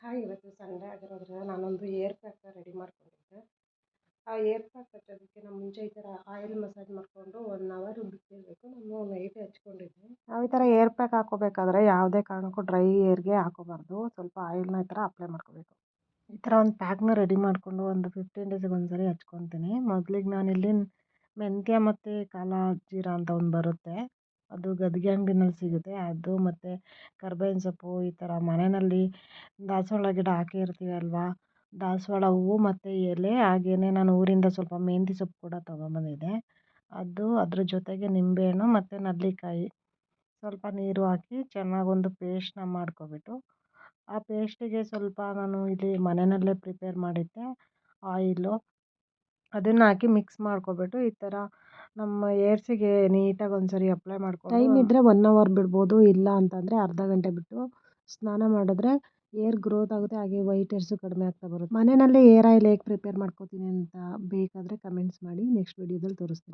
Hi, ಇವತ್ತು Sunday ಆಗಿರೋದ್ರಿಂದ ನಾನೊಂದು ಏರ್ ಪ್ಯಾಕ್ ರೆಡಿ ಮಾಡ್ಕೊಂಡಿದ್ದೆ. ಆ ಏರ್ ಪ್ಯಾಕ್ ಹಚ್ಚೋದಕ್ಕೆ ನಾವು ಮುಂಚೆ ಈ ಥರ ಆಯಿಲ್ ಮಸಾಜ್ ಮಾಡಿಕೊಂಡು 1 ಅವರ್ ಬಿಟ್ಟಿರಬೇಕು. ನಾನು ನೈಟೇ ಹಚ್ಕೊಂಡಿದ್ದೆ. ನಾವು ಈ ಥರ ಏರ್ ಪ್ಯಾಕ್ ಹಾಕೋಬೇಕಾದ್ರೆ ಯಾವುದೇ ಕಾರಣಕ್ಕೂ ಡ್ರೈ ಏರ್ಗೆ ಹಾಕೋಬಾರ್ದು. ಸ್ವಲ್ಪ ಆಯಿಲ್ನ ಈ ಥರ ಅಪ್ಲೈ ಮಾಡ್ಕೋಬೇಕು. ಈ ಥರ ಒಂದು ಪ್ಯಾಕ್ನ ರೆಡಿ ಮಾಡಿಕೊಂಡು ಒಂದು 15 ಡೇಸಿಗೆ ಒಂದ್ಸರಿ ಹಚ್ಕೊತೀನಿ. ಮೊದಲಿಗೆ ನಾನಿಲ್ಲಿ ಮೆಂತ್ಯ ಮತ್ತು ಕಾಲಾ ಜೀರಾ ಅಂತ ಒಂದು ಬರುತ್ತೆ, ಅದು ಗದ್ಗೆ ಅಂಗಡಿನಲ್ಲಿ ಸಿಗುತ್ತೆ. ಅದು ಮತ್ತು ಕರ್ಬೇವಿನ ಸೊಪ್ಪು, ಈ ಥರ ಮನೆಯಲ್ಲಿ ದಾಸವಾಳ ಗಿಡ ಹಾಕಿರ್ತೀವಿ ಅಲ್ವಾ, ದಾಸವಾಳ ಹೂವು ಮತ್ತು ಎಲೆ, ಹಾಗೆಯೇ ನಾನು ಊರಿಂದ ಸ್ವಲ್ಪ ಮೆಂತ್ಯ ಸೊಪ್ಪು ಕೂಡ ತೊಗೊಂಬಂದಿದ್ದೆ. ಅದ್ರ ಜೊತೆಗೆ ನಿಂಬೆಹಣ್ಣು ಮತ್ತು ನಲ್ಲಿಕಾಯಿ, ಸ್ವಲ್ಪ ನೀರು ಹಾಕಿ ಚೆನ್ನಾಗೊಂದು ಪೇಸ್ಟ್ನ ಮಾಡ್ಕೊಬಿಟ್ಟು, ಆ ಪೇಸ್ಟಿಗೆ ಸ್ವಲ್ಪ ನಾನು ಇಲ್ಲಿ ಮನೆಯಲ್ಲೇ ಪ್ರಿಪೇರ್ ಮಾಡಿದ್ದೆ ಆಯಿಲು, ಅದನ್ನು ಹಾಕಿ ಮಿಕ್ಸ್ ಮಾಡ್ಕೊಬಿಟ್ಟು ಈ ಥರ ನಮ್ಮ ಏರ್ಸಿಗೆ ನೀಟಾಗಿ ಒಂದ್ಸರಿ ಅಪ್ಲೈ ಮಾಡ್ಕೊಂಡು, ಟೈಮ್ ಇದ್ದರೆ 1 ಅವರ್ ಬಿಡ್ಬೋದು. ಇಲ್ಲ ಅಂತಂದರೆ ಅರ್ಧ ಗಂಟೆ ಬಿಟ್ಟು ಸ್ನಾನ ಮಾಡಿದ್ರೆ ಏರ್ ಗ್ರೋತ್ ಆಗುತ್ತೆ, ಹಾಗೆ ವೈಟ್ ಹೇರ್ಸು ಕಡಿಮೆ ಆಗ್ತಾ ಬರುತ್ತೆ. ಮನೆಯಲ್ಲೇ ಏರ್ ಆಯಿಲ್ ಹೇಗೆ ಪ್ರಿಪೇರ್ ಮಾಡ್ಕೋತೀನಿ ಅಂತ ಬೇಕಾದರೆ ಕಮೆಂಟ್ಸ್ ಮಾಡಿ, ನೆಕ್ಸ್ಟ್ ವಿಡಿಯೋದಲ್ಲಿ ತೋರಿಸ್ತೀನಿ.